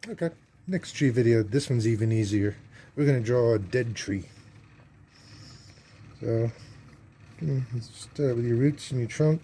Okay, next tree video. This one's even easier. We're going to draw a dead tree. So, start with your roots and your trunk.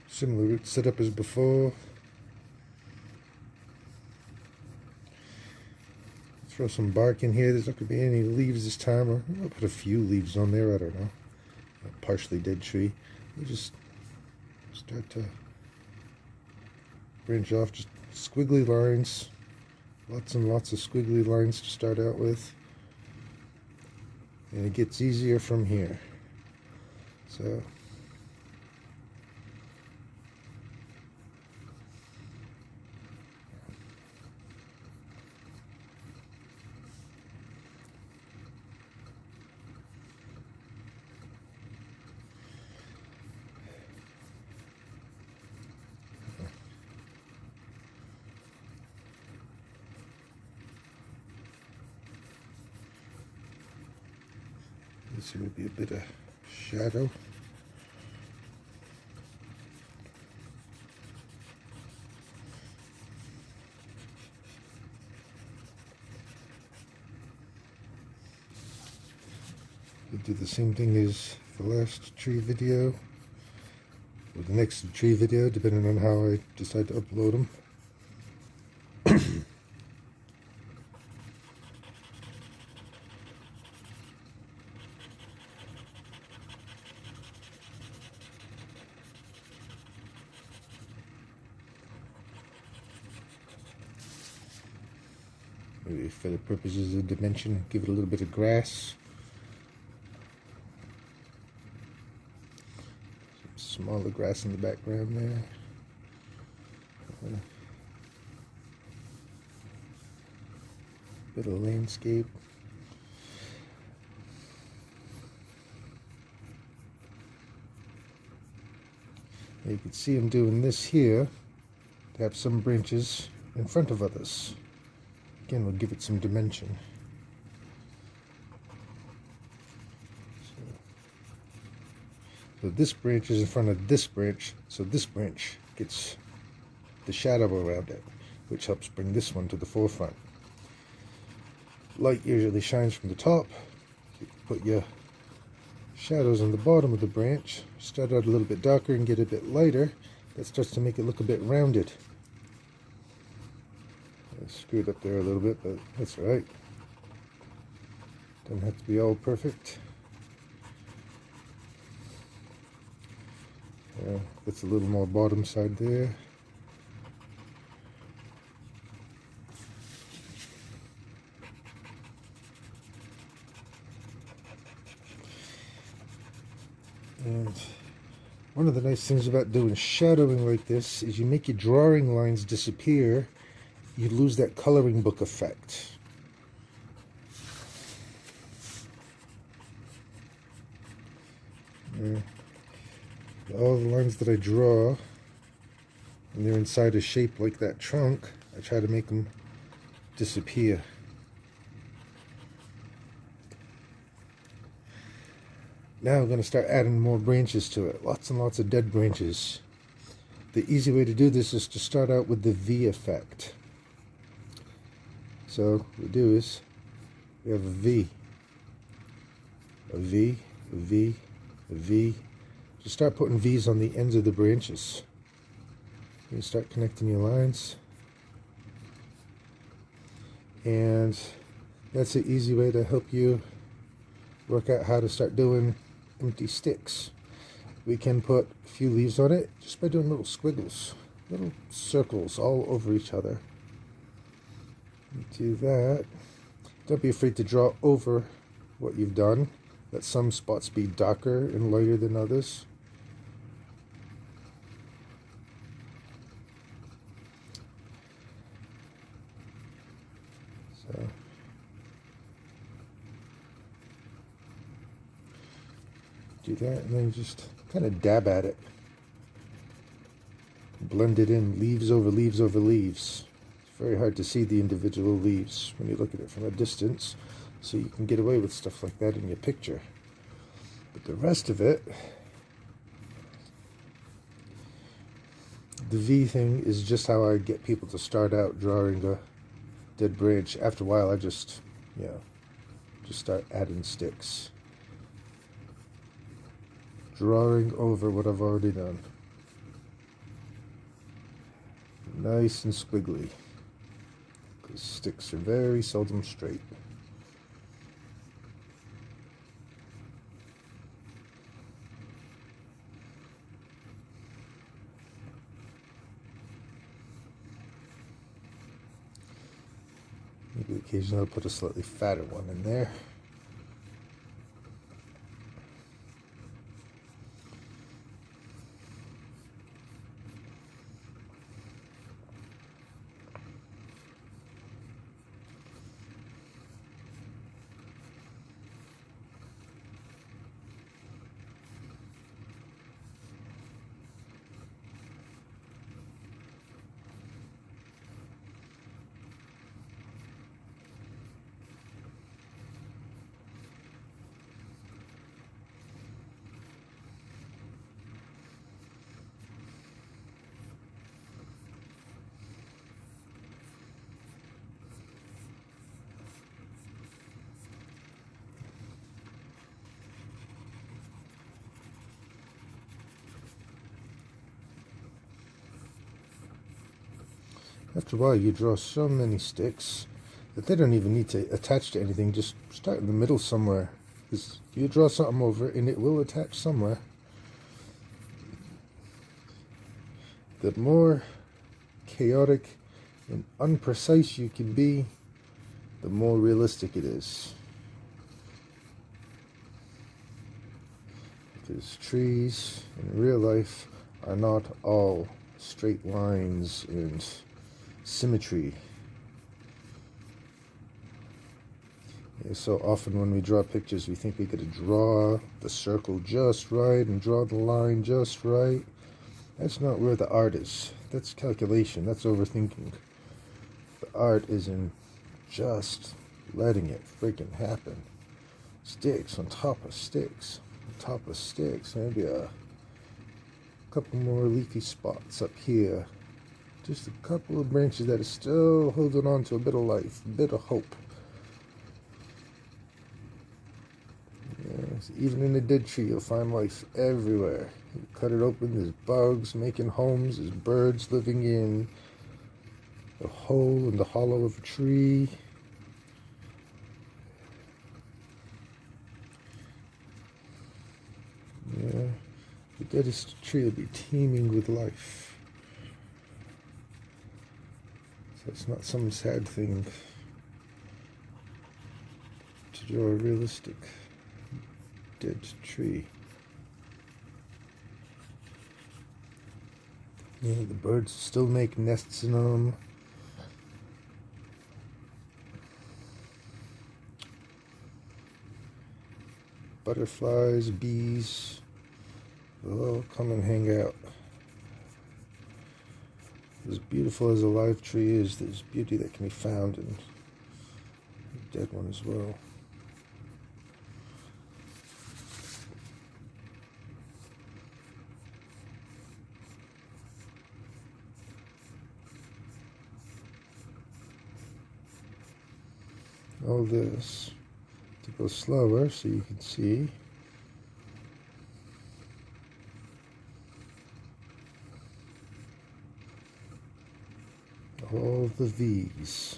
Similar root setup as before. Throw some bark in here. There's not going to be any leaves this time. Or I'll put a few leaves on there. I don't know. A partially dead tree. We just start to branch off. Just squiggly lines. Lots and lots of squiggly lines to start out with. And it gets easier from here. So this here would be a bit of shadow. We'll do the same thing as the last tree video, or the next tree video, depending on how I decide to upload them. Maybe for the purposes of dimension, give it a little bit of grass. Some smaller grass in the background there. Bit of landscape. You can see I'm doing this here to have some branches in front of others. Again, we'll give it some dimension. So this branch is in front of this branch, so this branch gets the shadow around it, which helps bring this one to the forefront. Light usually shines from the top. You can put your shadows on the bottom of the branch. Start out a little bit darker and get a bit lighter. That starts to make it look a bit rounded. I screwed up there a little bit, but that's all right. Doesn't have to be all perfect. That's a little more bottom side there. And one of the nice things about doing shadowing like this is you make your drawing lines disappear. You lose that coloring book effect. All the lines that I draw, and they're inside a shape like that trunk, I try to make them disappear. Now I'm going to start adding more branches to it. Lots and lots of dead branches. The easy way to do this is to start out with the V effect. So what we do is we have a V, a V, a V, a V. Just start putting V's on the ends of the branches. You start connecting your lines. And that's an easy way to help you work out how to start doing empty sticks. We can put a few leaves on it just by doing little squiggles, little circles all over each other. Do that. Don't be afraid to draw over what you've done. Let some spots be darker and lighter than others. So do that, and then just kind of dab at it. Blend it in, leaves over leaves over leaves. It's very hard to see the individual leaves when you look at it from a distance, so you can get away with stuff like that in your picture. But the rest of it, the V thing is just how I get people to start out drawing a dead branch. After a while, I just start adding sticks. Drawing over what I've already done. Nice and squiggly. Because sticks are very seldom straight. Maybe occasionally I'll put a slightly fatter one in there. After a while, you draw so many sticks that they don't even need to attach to anything. Just start in the middle somewhere. Because you draw something over and it will attach somewhere. The more chaotic and unprecise you can be, the more realistic it is. Because trees in real life are not all straight lines and symmetry. So often when we draw pictures, we think we got to draw the circle just right and draw the line just right. That's not where the art is. That's calculation. That's overthinking. The art is in just letting it freaking happen. Sticks on top of sticks on top of sticks. Maybe a couple more leafy spots up here. Just a couple of branches that are still holding on to a bit of life, a bit of hope. Yes, even in a dead tree, you'll find life everywhere. You cut it open, there's bugs making homes, there's birds living in a hole in the hollow of a tree. Yeah, the deadest tree will be teeming with life. So it's not some sad thing to draw a realistic dead tree. Yeah, the birds still make nests in them. Butterflies, bees, they'll all come and hang out. As beautiful as a live tree is, there's beauty that can be found in a dead one as well. All this to go slower so you can see. All the V's.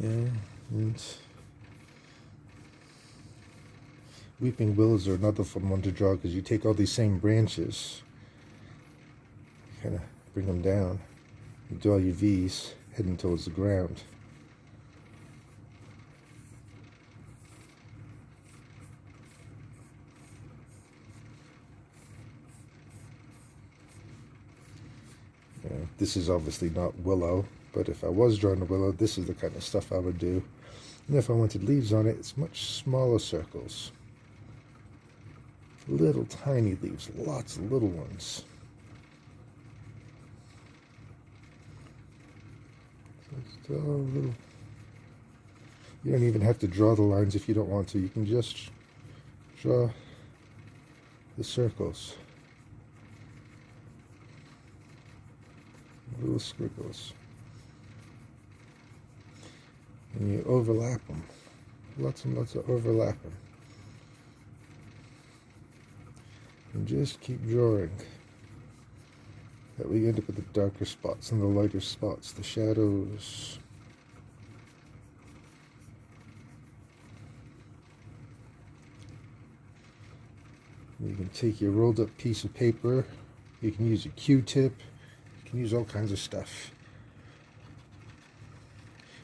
Yeah, and weeping willows are another fun one to draw because you take all these same branches, kind of bring them down, you draw your V's heading towards the ground. This is obviously not willow, but if I was drawing a willow, this is the kind of stuff I would do. And if I wanted leaves on it, it's much smaller circles. Little tiny leaves, lots of little ones. So it's all little. You don't even have to draw the lines if you don't want to. You can just draw the circles. Little squiggles. And you overlap them. Lots and lots of overlapping. And just keep drawing. That way you end up with the darker spots and the lighter spots, the shadows. You can take your rolled up piece of paper, you can use a Q-tip, you can use all kinds of stuff.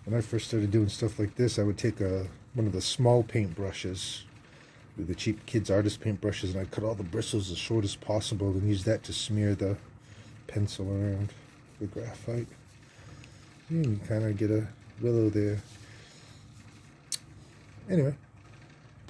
When I first started doing stuff like this, I would take one of the small paint brushes, the cheap kids artist paint brushes, and I'd cut all the bristles as short as possible and use that to smear the pencil around the graphite. And you kind of get a willow there. Anyway.